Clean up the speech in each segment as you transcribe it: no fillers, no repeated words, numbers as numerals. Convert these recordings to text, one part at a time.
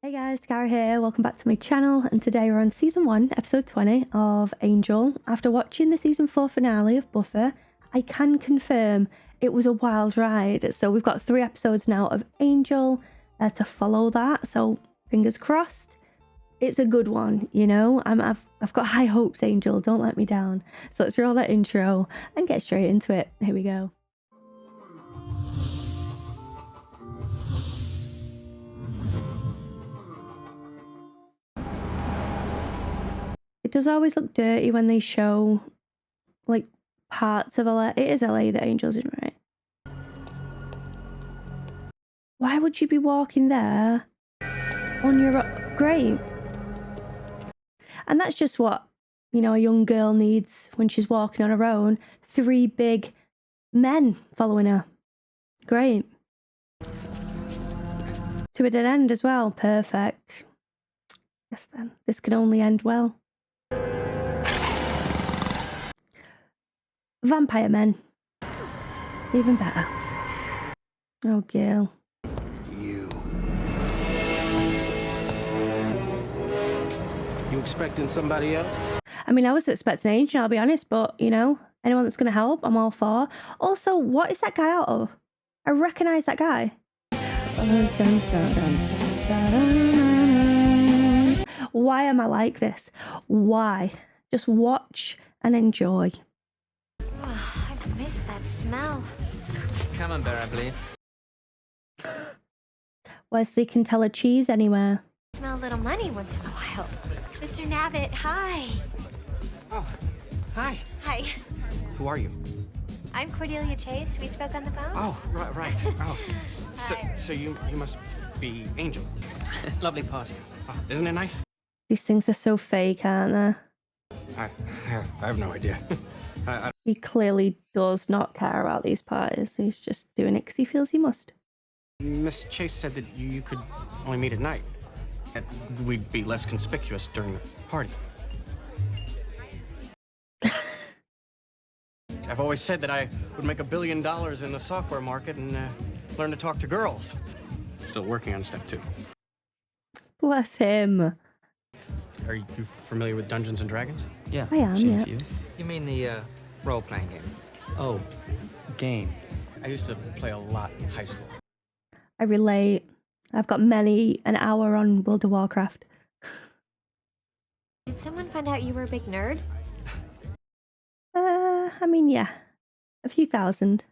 Hey guys, Dakara here, welcome back to my channel, and today we're on season 1, episode 20 of Angel. After watching the season 4 finale of Buffer, I can confirm it was a wild ride. So we've got 3 episodes now of Angel to follow that, so fingers crossed. It's a good one, you know. I've got high hopes, Angel, don't let me down. So let's roll that intro and get straight into it. Here we go. It does always look dirty when they show, like, parts of LA. It is LA that Angel's in, right? Why would you be walking there on your great? And that's just what, you know, a young girl needs when she's walking on her own. 3 big men following her. Great. To a dead end as well. Perfect. Yes then, this can only end well. Vampire men. Even better. Oh, girl. You expecting somebody else? I mean, I was expecting Angel, I'll be honest, but, you know, anyone that's going to help, I'm all for. Also, what is that guy out of? I recognise that guy. Why am I like this? Why? Just watch and enjoy. Oh, I've missed that smell. Camembert, I believe. Wesley can tell a cheese anywhere. Smell a little money once in a while. Mr. Nabbit, hi. Oh, hi. Hi. Who are you? I'm Cordelia Chase. We spoke on the phone. Oh, right. Oh, Hi. so you must be Angel. Lovely party. Oh, isn't it nice? These things are so fake, aren't they? I have no idea. He clearly does not care about these parties. He's just doing it because he feels he must. Miss Chase said that you could only meet at night. That we'd be less conspicuous during the party. I've always said that I would make $1 billion in the software market and learn to talk to girls. Still working on step 2. Bless him. Are you familiar with Dungeons and Dragons? Yeah, I am, seen yeah. a few. You mean the role-playing game? Oh, game. I used to play a lot in high school. I relate. I've got many an hour on World of Warcraft. Did someone find out you were a big nerd? I mean, yeah. A few thousand.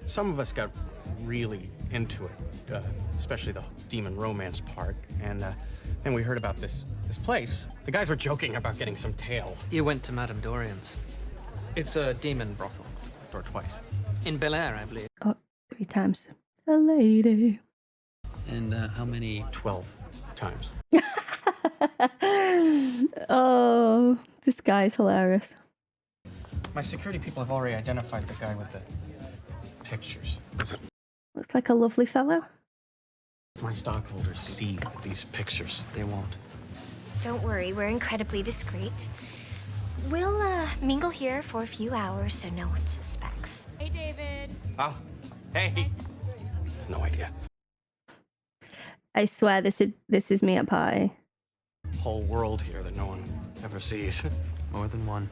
Some of us got really into it, especially the demon romance part, and then we heard about this place. The guys were joking about getting some tail. You went to Madame Dorian's. It's a demon brothel. Or twice. In Bel Air, I believe. Oh, 3 times. A lady. And how many? 12 times. Oh, this guy's hilarious. My security people have already identified the guy with the pictures. Looks like a lovely fellow. My stockholders see these pictures. They won't. Don't worry, we're incredibly discreet. We'll mingle here for a few hours so no one suspects. Hey, David. Oh, hey. No idea. I swear this is me at party. Whole world here that no one ever sees. More than one.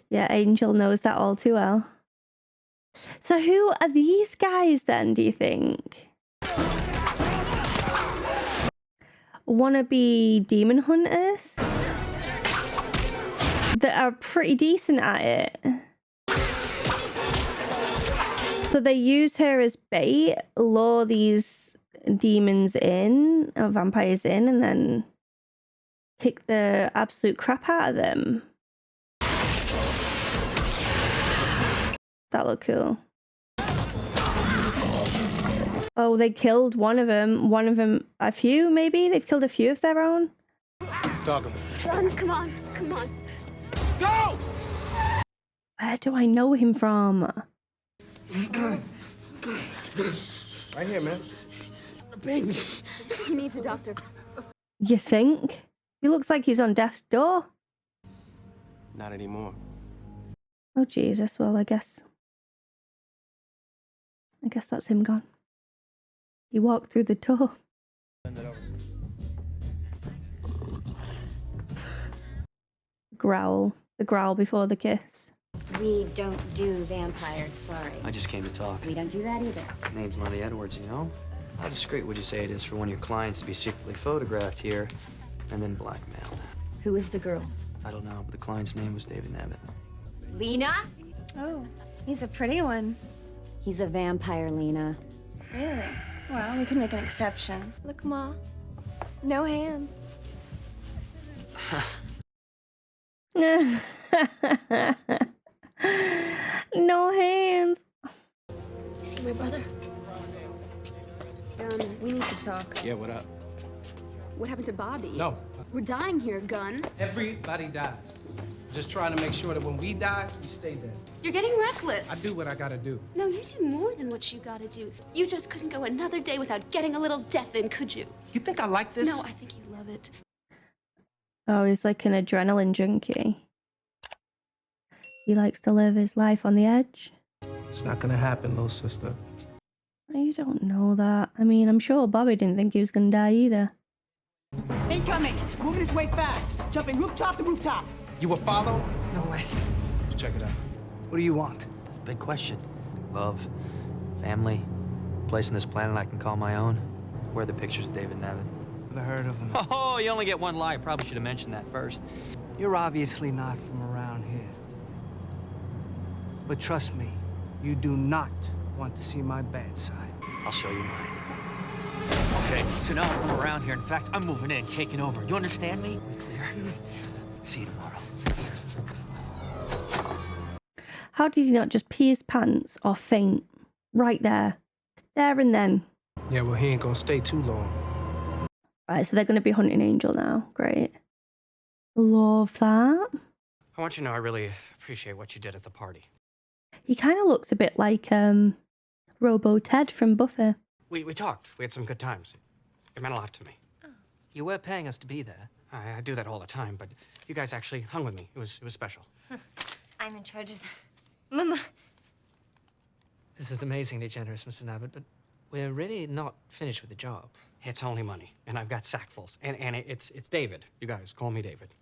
Yeah, Angel knows that all too well. So who are these guys then, do you think? Wannabe demon hunters? That are pretty decent at it. So they use her as bait, lure these demons in, or vampires in, and then kick the absolute crap out of them. That looked cool. Oh, they killed one of them, a few maybe? They've killed a few of their own? Dog him. Run, come on. Go! Where do I know him from? Right here, man. He needs a doctor. You think? He looks like he's on death's door. Not anymore. Oh, Jesus. Well, I guess that's him gone. He walked through the door. Send it growl. The growl before the kiss. We don't do vampires, sorry. I just came to talk. We don't do that either. Name's Lenny Edwards, you know? How discreet would you say it is for one of your clients to be secretly photographed here and then blackmailed? Who is the girl? I don't know, but the client's name was David Nevitt. Lena? Oh, he's a pretty one. He's a vampire, Lena. Really? Well, we can make an exception. Look, Ma. No hands. No hands. You see my brother? We need to talk. Yeah, what up? What happened to Bobby? No. We're dying here, Gunn. Everybody dies. Just trying to make sure that when we die, we stay dead. You're getting reckless. I do what I gotta do. No, you do more than what you gotta do. You just couldn't go another day without getting a little death in, could you? You think I like this? No, I think you love it. Oh, he's like an adrenaline junkie. He likes to live his life on the edge. It's not gonna happen, little sister. You don't know that. I mean, I'm sure Bobby didn't think he was gonna die either. Incoming! Moving his way fast! Jumping rooftop to rooftop! You will follow? No way. Let's check it out. What do you want? Big question. Love, family, place on this planet I can call my own. Where are the pictures of David Nevitt? Never heard of him. Oh, you only get one lie. Probably should have mentioned that first. You're obviously not from around here. But trust me, you do not want to see my bad side. I'll show you mine. Okay, so now I'm around here. In fact, I'm moving in, taking over. You understand me? Clear. See you tomorrow. How did he not just pee his pants or faint? Right there. There and then. Yeah, well, he ain't gonna stay too long. Right, so they're going to be hunting Angel now. Great. Love that. I want you to know I really appreciate what you did at the party. He kind of looks a bit like Robo Ted from Buffy. We talked. We had some good times. It meant a lot to me. You were paying us to be there. I do that all the time, but you guys actually hung with me. It was special. I'm in charge of the... Mama. This is amazingly generous, Mr. Abbott, but we're really not finished with the job. It's only money, and I've got sackfuls. And it's David. You guys, call me David.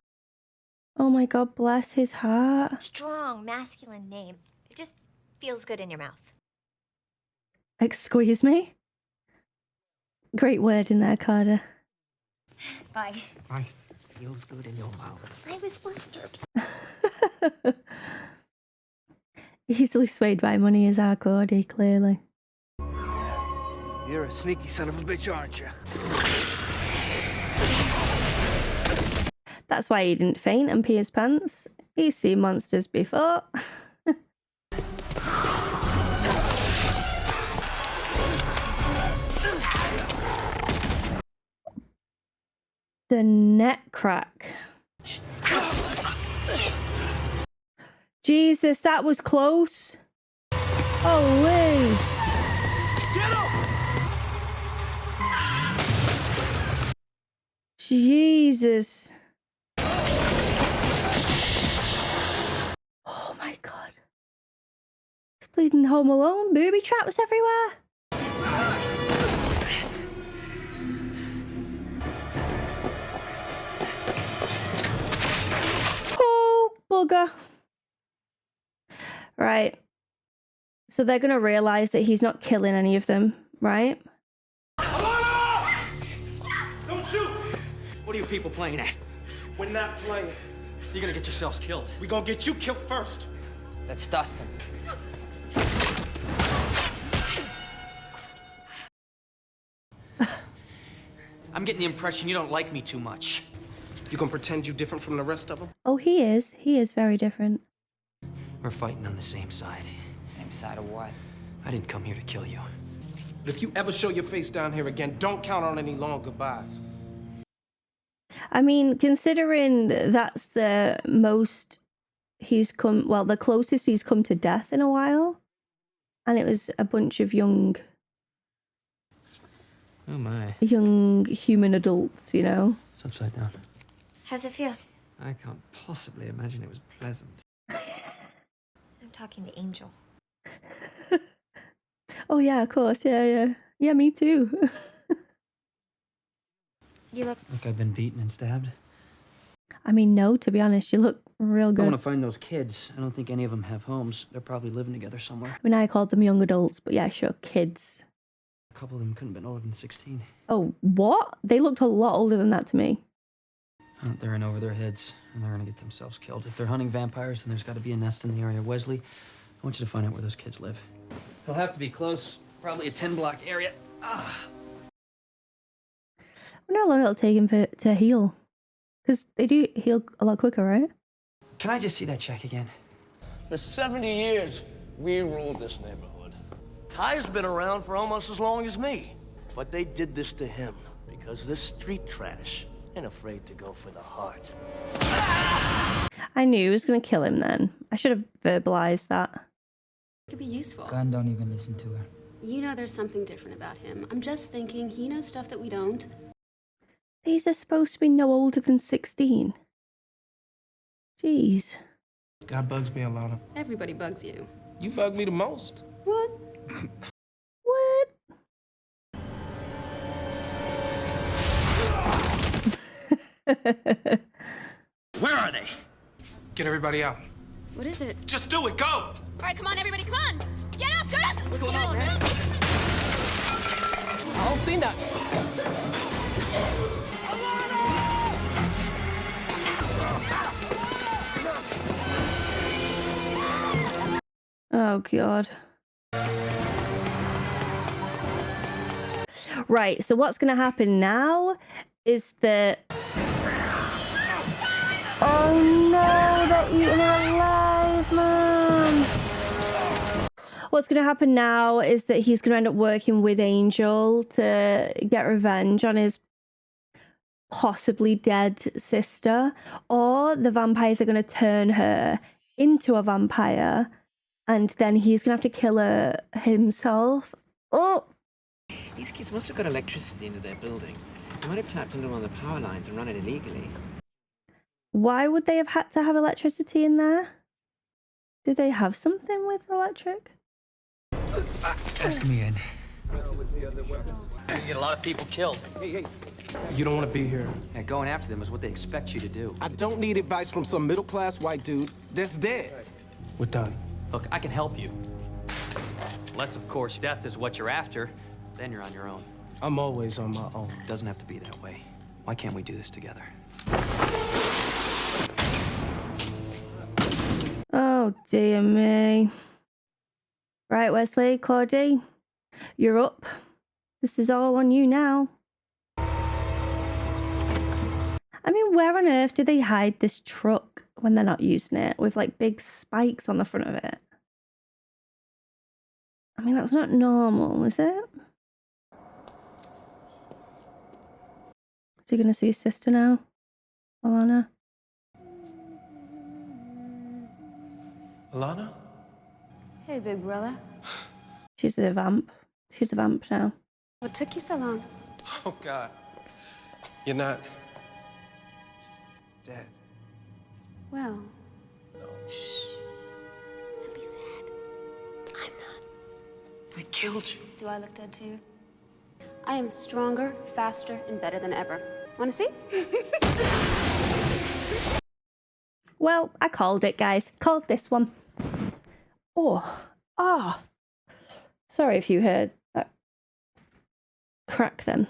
Oh my God, bless his heart. Strong, masculine name. It just feels good in your mouth. Excuse me? Great word in there, Carter. Bye. Bye. Feels good in your mouth. I was flustered. Easily swayed by money is our Cody, clearly. You're a sneaky son of a bitch, aren't you? That's why he didn't faint and pee his pants. He's seen monsters before. The neck crack. Jesus, that was close. Holy. Jesus. Oh my God. It's bleeding Home Alone. Booby traps everywhere. Oh, bugger. Right. So they're going to realize that he's not killing any of them, right? Don't shoot! What are you people playing at? We're not playing. You're gonna get yourselves killed. We're gonna get you killed first. Let's dust him. I'm getting the impression you don't like me too much. You gonna pretend you different from the rest of them? Oh, he is. He is very different. We're fighting on the same side. Same side of what? I didn't come here to kill you. But if you ever show your face down here again, don't count on any long goodbyes. I mean, considering that's the most he's come, well, the closest he's come to death in a while. And it was a bunch of young Oh my. human adults, you know? It's upside down. How's it feel? I can't possibly imagine it was pleasant. I'm talking to Angel. Oh, yeah, of course. Yeah. Yeah, me too. You look... Like I've been beaten and stabbed? I mean, no, to be honest, you look real I good. want to find those kids. I don't think any of them have homes. They're probably living together somewhere. I mean, I called them young adults, but yeah, sure, kids. A couple of them couldn't have been older than 16. Oh, what? They looked a lot older than that to me. They're in over their heads, and they're gonna get themselves killed. If they're hunting vampires, then there's got to be a nest in the area. Wesley, I want you to find out where those kids live. They'll have to be close, probably a 10-block area. I wonder how long it'll take him to heal. Because they do heal a lot quicker, right? Can I just see that check again? For 70 years, we ruled this neighborhood. Ty's been around for almost as long as me. But they did this to him because this street trash ain't afraid to go for the heart. I knew he was going to kill him then. I should have verbalized that. It could be useful. Gun don't even listen to her. You know there's something different about him. I'm just thinking he knows stuff that we don't. These are supposed to be no older than 16. Jeez. God bugs me, Alana. Everybody bugs you. You bug me the most. What? What? Where are they? Get everybody out. What is it? Just do it, go! All right, come on, everybody, come on! Get up, get up! What's going on, man? I don't see nothing. Oh, God. Right, so what's going to happen now is that... Oh, no, they're eating her alive, man. What's going to happen now is that he's going to end up working with Angel to get revenge on his possibly dead sister, or the vampires are going to turn her into a vampire, and then he's going to have to kill her himself. Oh! These kids must have got electricity into their building. They might have tapped into one of the power lines and run it illegally. Why would they have had to have electricity in there? Did they have something with electric? Ask me in. You get a lot of people killed. Hey. You don't want to be here. Yeah, going after them is what they expect you to do. I don't need advice from some middle-class white dude that's dead. We're done. Look, I can help you. Unless, of course, death is what you're after, then you're on your own. I'm always on my own. It doesn't have to be that way. Why can't we do this together? Oh, dear me. Right, Wesley, Claudie, you're up. This is all on you now. I mean, where on earth do they hide this truck when they're not using it with like big spikes on the front of it? I mean, that's not normal, is it? Is he gonna see his sister now? Alana? Alana? Hey, big brother. She's a vamp. She's a vamp now. What took you so long? Oh, God. You're not... dead. Well, Don't be sad. I'm not. They killed you. do I look dead to you? I am stronger, faster, and better than ever. Want to see? Well, I called it, guys. Called this one. Oh. Sorry if you heard that crack then.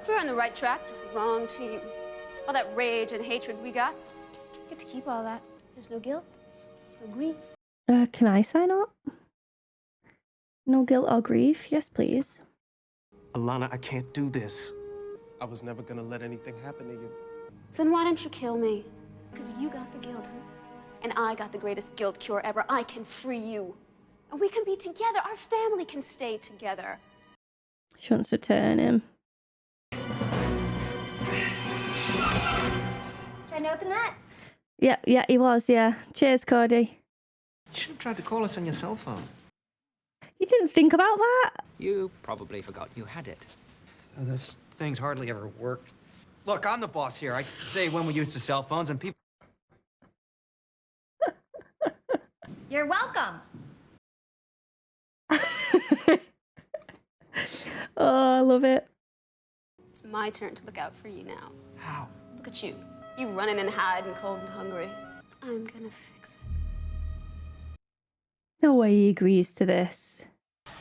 We're on the right track, just the wrong team. All that rage and hatred we got, we get to keep all that. There's no guilt, there's no grief. Can I sign up? No guilt or grief? Yes, please. Alana, I can't do this. I was never gonna let anything happen to you. Then why don't you kill me? Because you got the guilt. And I got the greatest guilt cure ever. I can free you. And we can be together. Our family can stay together. She wants to turn him. Trying to open that? Yeah, he was, yeah. Cheers, Cody. You should have tried to call us on your cell phone. You didn't think about that? You probably forgot you had it. Those things hardly ever work. Look, I'm the boss here. I say when we use the cell phones, and people... You're welcome. love it. It's my turn to look out for you now. How? Look at you. You running and hiding, cold and hungry. I'm gonna fix it. No way he agrees to this.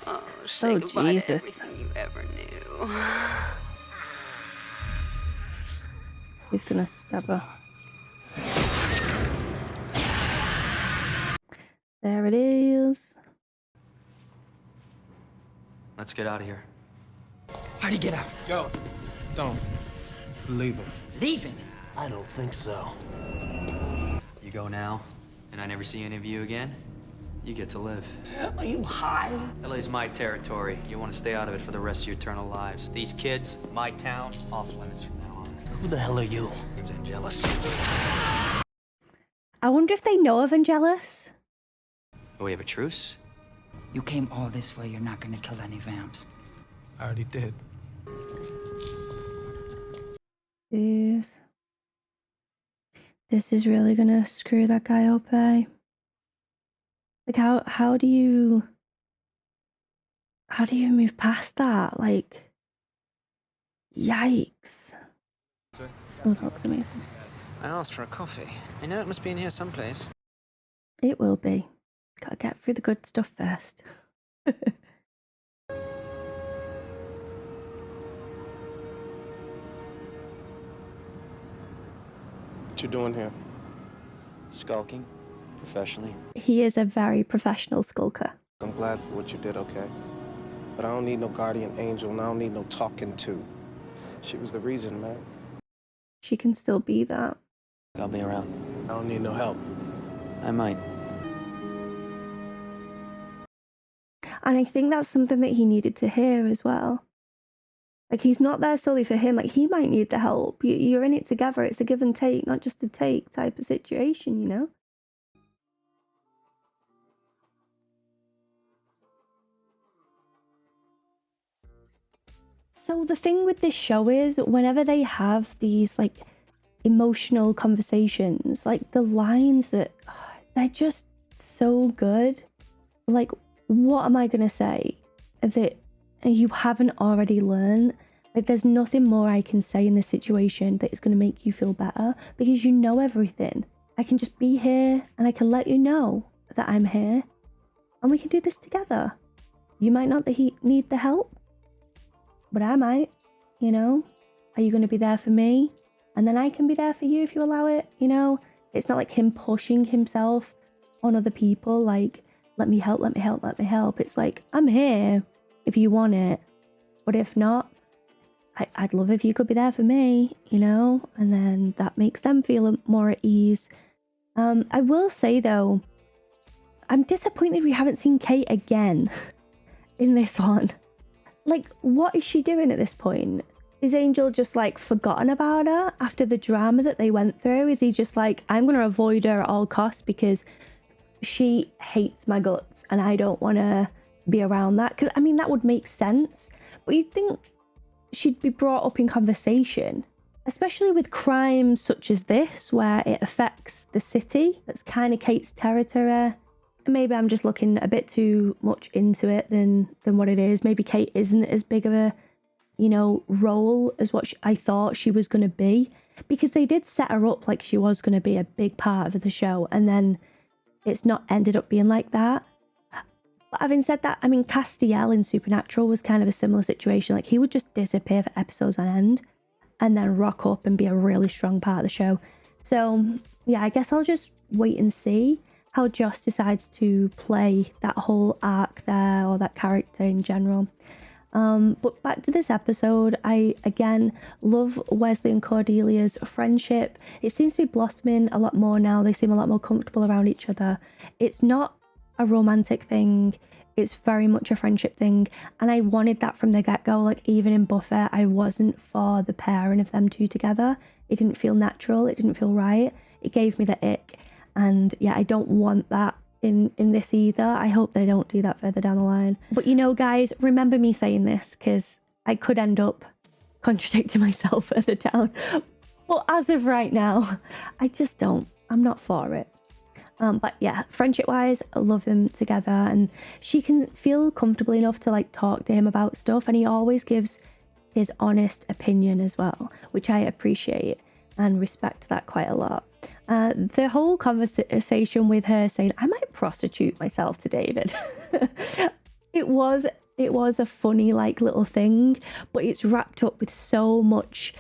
Oh, say goodbye to Jesus. everything you ever knew. He's gonna stab her. There it is. Let's get out of here. How'd he get out? Yo, don't. Leave him. Leaving? I don't think so. You go now, and I never see any of you again, you get to live. Are you high? LA's my territory. You want to stay out of it for the rest of your eternal lives. These kids, my town, off limits from now on. Who the hell are you? Name's Angelus. I wonder if they know of Angelus. We have a truce? You came all this way, you're not gonna kill any vamps. I already did. This is really gonna screw that guy up, eh? Like, how do you move past that? Like, yikes. Oh, that looks amazing. I asked for a coffee. I know it must be in here someplace. It will be. Gotta get through the good stuff first. What you doing here? Skulking, professionally. He is a very professional skulker. I'm glad for what you did, okay? But I don't need no guardian angel, and I don't need no talking to. She was the reason, man. She can still be that. I'll be around. I don't need no help. I might. And I think that's something that he needed to hear as well. Like, he's not there solely for him. Like, he might need the help. You're in it together. It's a give and take, not just a take type of situation, you know? So the thing with this show is, whenever they have these, like, emotional conversations, like, the lines that, they're just so good. Like, what am I going to say that you haven't already learned? Like, there's nothing more I can say in this situation that is going to make you feel better, because you know everything. I can just be here and I can let you know that I'm here and we can do this together. You might not need the help, but I might, you know? Are you going to be there for me? And then I can be there for you if you allow it, you know? It's not like him pushing himself on other people, like, let me help, let me help, let me help. It's like, I'm here if you want it. But if not, I'd love if you could be there for me, you know? And then that makes them feel more at ease. I will say, though, I'm disappointed we haven't seen Kate again in this one. Like, what is she doing at this point? Is Angel just, like, forgotten about her after the drama that they went through? Is he just like, I'm going to avoid her at all costs because she hates my guts and I don't want to be around that? Because, I mean, that would make sense. But you'd think she'd be brought up in conversation, especially with crimes such as this, where it affects the city. That's kind of Kate's territory. Maybe I'm just looking a bit too much into it than what it is. Maybe Kate isn't as big of a, you know, role as what I thought she was going to be, because they did set her up like she was going to be a big part of the show, and then it's not ended up being like that. But having said that, I mean, Castiel in Supernatural was kind of a similar situation. Like, he would just disappear for episodes on end and then rock up and be a really strong part of the show. So yeah, I guess I'll just wait and see how Joss decides to play that whole arc there, or that character in general. But back to this episode, I again love Wesley and Cordelia's friendship. It seems to be blossoming a lot more now. They seem a lot more comfortable around each other. It's not a romantic thing, it's very much a friendship thing, and I wanted that from the get-go. Like, even in Buffy, I wasn't for the pairing of them two together. It didn't feel natural, it didn't feel right, it gave me the ick. And yeah, I don't want that in this either. I hope they don't do that further down the line. But you know, guys, remember me saying this, because I could end up contradicting myself further down. But as of right now, I'm not for it. But yeah, friendship-wise, I love them together, and she can feel comfortable enough to, like, talk to him about stuff, and he always gives his honest opinion as well, which I appreciate and respect that quite a lot. The whole conversation with her saying, I might prostitute myself to David. It was a funny like little thing, but it's wrapped up with so much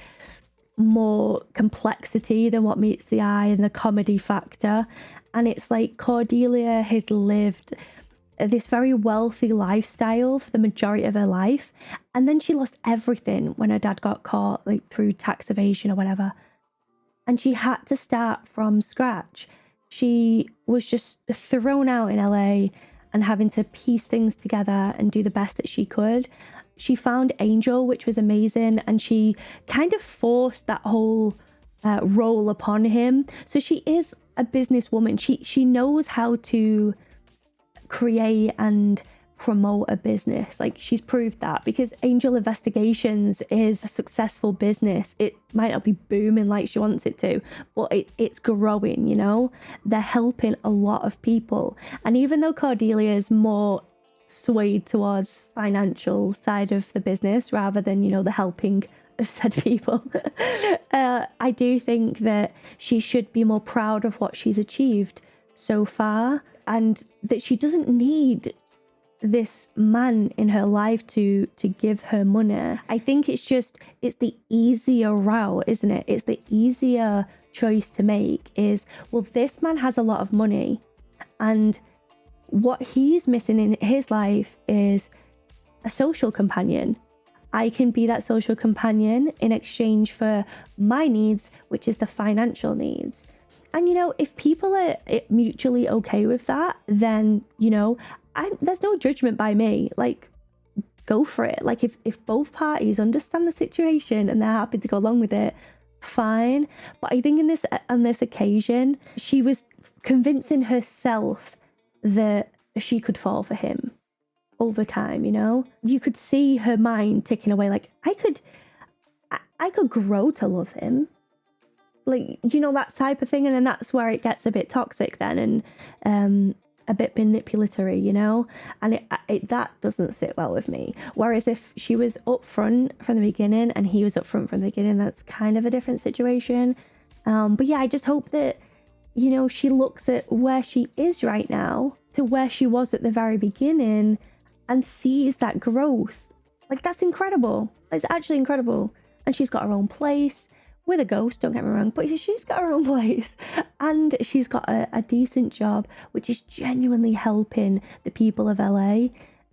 more complexity than what meets the eye and the comedy factor. And it's like Cordelia has lived this very wealthy lifestyle for the majority of her life, and then she lost everything when her dad got caught, like through tax evasion or whatever, and she had to start from scratch. She was just thrown out in LA and having to piece things together and do the best that she could. She found Angel, which was amazing, and she kind of forced that whole role upon him. So she is a businesswoman. She knows how to create and promote a business. Like, she's proved that, because Angel Investigations is a successful business. It might not be booming like she wants it to, but it's growing, you know? They're helping a lot of people. And even though Cordelia is more swayed towards financial side of the business rather than, you know, the helping of said people, I do think that she should be more proud of what she's achieved so far, and that she doesn't need this man in her life to give her money. I think it's the easier route, isn't it? It's the easier choice to make is, well, this man has a lot of money, and what he's missing in his life is a social companion. I can be that social companion in exchange for my needs, which is the financial needs. And, you know, if people are mutually okay with that, then, you know, there's no judgment by me. Like, go for it. Like, if both parties understand the situation and they're happy to go along with it, fine. But I think on this occasion, she was convincing herself that she could fall for him over time, you know? You could see her mind ticking away, like, I could grow to love him. Like, you know, that type of thing. And then that's where it gets a bit toxic then, and a bit manipulatory, you know? And that doesn't sit well with me. Whereas if she was up front from the beginning and he was up front from the beginning, that's kind of a different situation. But yeah, I just hope that, you know, she looks at where she is right now to where she was at the very beginning and sees that growth. Like, that's incredible. It's actually incredible. And she's got her own place with a ghost, don't get me wrong, but she's got her own place, and she's got a decent job, which is genuinely helping the people of LA.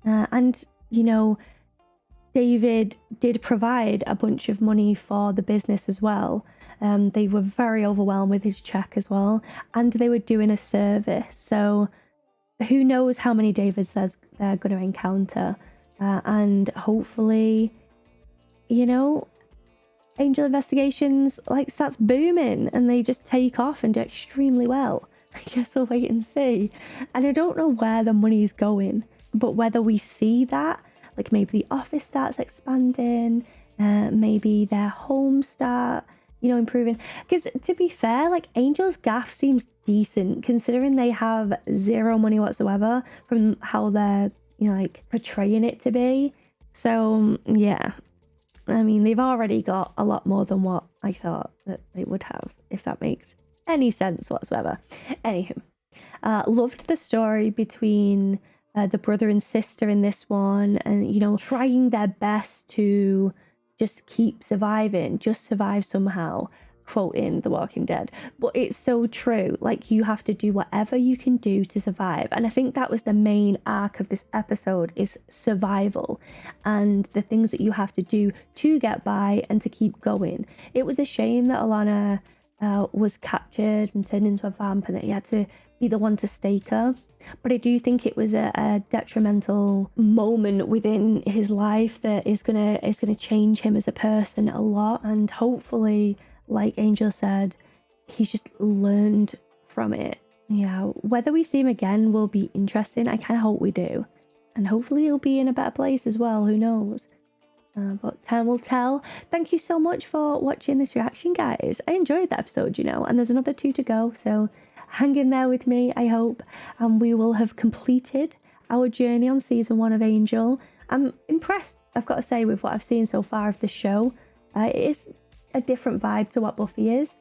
And, you know, David did provide a bunch of money for the business as well. They were very overwhelmed with his check as well, and they were doing a service. So who knows how many Davids they're going to encounter. And hopefully, you know, Angel Investigations like starts booming and they just take off and do extremely well. I guess we'll wait and see. And I don't know where the money's going, but whether we see that, like maybe the office starts expanding, maybe their home start, you know, improving. Because to be fair, like, Angel's gaff seems decent considering they have zero money whatsoever from how they're, you know, like portraying it to be. So yeah, I mean, they've already got a lot more than what I thought that they would have, if that makes any sense whatsoever. Anywho, loved the story between the brother and sister in this one, and, you know, trying their best to just keep surviving, just survive somehow, quoting The Walking Dead. But it's so true. Like, you have to do whatever you can do to survive. And I think that was the main arc of this episode, is survival and the things that you have to do to get by and to keep going. It was a shame that Alana was captured and turned into a vamp and that he had to be the one to stake her. But I do think it was a detrimental moment within his life that is gonna change him as a person a lot. And hopefully, like Angel said, he's just learned from it. Yeah, whether we see him again will be interesting. I kind of hope we do. And hopefully he'll be in a better place as well, who knows. But time will tell. Thank you so much for watching this reaction, guys. I enjoyed that episode, you know, and there's another 2 to go, so hang in there with me, I hope. And we will have completed our journey on season 1 of Angel. I'm impressed I've got to say, with what I've seen so far of the show, it is a different vibe to what Buffy is,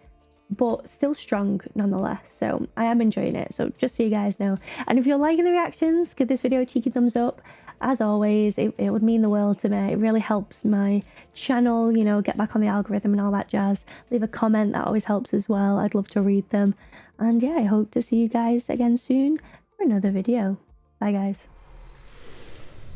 but still strong nonetheless. So I am enjoying it. So just so you guys know. And if you're liking the reactions, give this video a cheeky thumbs up. As always, it would mean the world to me. It really helps my channel, you know, get back on the algorithm and all that jazz. Leave a comment, that always helps as well. I'd love to read them. And yeah, I hope to see you guys again soon for another video. Bye guys.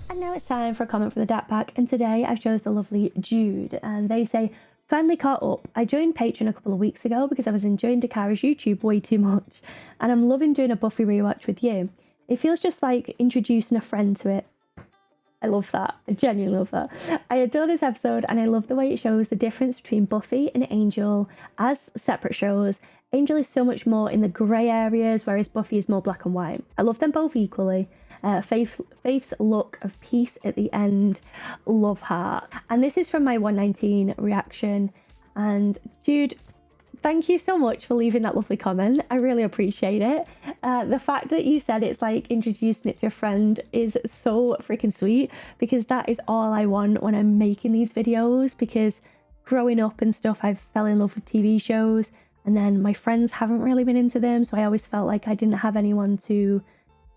And now it's time for a comment from the DAP pack, and today I've chose the lovely Jude, and they say, finally caught up. I joined Patreon a couple of weeks ago because I was enjoying Dakara's YouTube way too much, and I'm loving doing a Buffy rewatch with you. It feels just like introducing a friend to it. I love that. I genuinely love that. I adore this episode, and I love the way it shows the difference between Buffy and Angel as separate shows. Angel is so much more in the grey areas, whereas Buffy is more black and white. I love them both equally. Faith's look of peace at the end, love heart. And this is from my 119 reaction. And Jude, thank you so much for leaving that lovely comment. I really appreciate it. The fact that you said it's like introducing it to a friend is so freaking sweet, because that is all I want when I'm making these videos. Because growing up and stuff, I fell in love with TV shows, and then my friends haven't really been into them, so I always felt like I didn't have anyone to,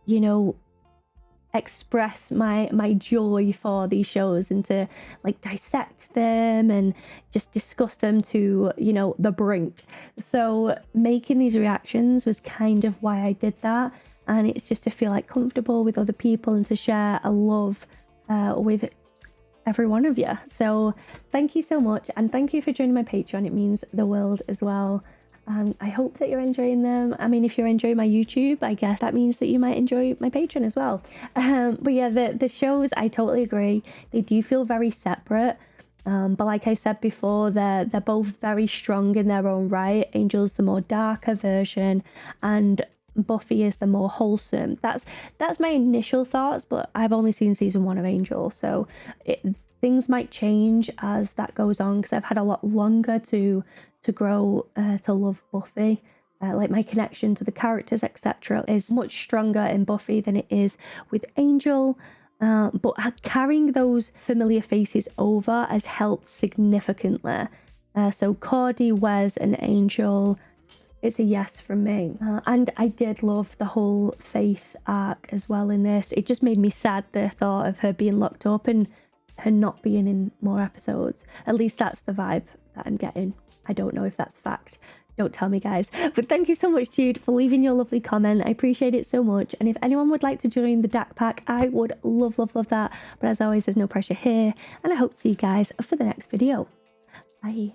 you know, express my joy for these shows and to like dissect them and just discuss them to, you know, the brink. So making these reactions was kind of why I did that, and it's just to feel like comfortable with other people and to share a love with every one of you. So thank you so much, and thank you for joining my Patreon. It means the world as well. I hope that you're enjoying them. I mean, if you're enjoying my YouTube, I guess that means that you might enjoy my Patreon as well. But yeah, the shows, I totally agree. They do feel very separate. But like I said before, they're both very strong in their own right. Angel's the more darker version, and Buffy is the more wholesome. That's my initial thoughts, but I've only seen season 1 of Angel, so things might change as that goes on, because I've had a lot longer to grow to love Buffy. Like my connection to the characters, etc., is much stronger in Buffy than it is with Angel. But carrying those familiar faces over has helped significantly. So Cordy, Wes, and Angel, it's a yes from me. And I did love the whole Faith arc as well in this. It just made me sad, the thought of her being locked up and her not being in more episodes. At least that's the vibe that I'm getting. I don't know if that's fact. Don't tell me, guys. But thank you so much, Jude, for leaving your lovely comment. I appreciate it so much. And if anyone would like to join the DAC pack, I would love that. But as always, there's no pressure here. And I hope to see you guys for the next video. Bye.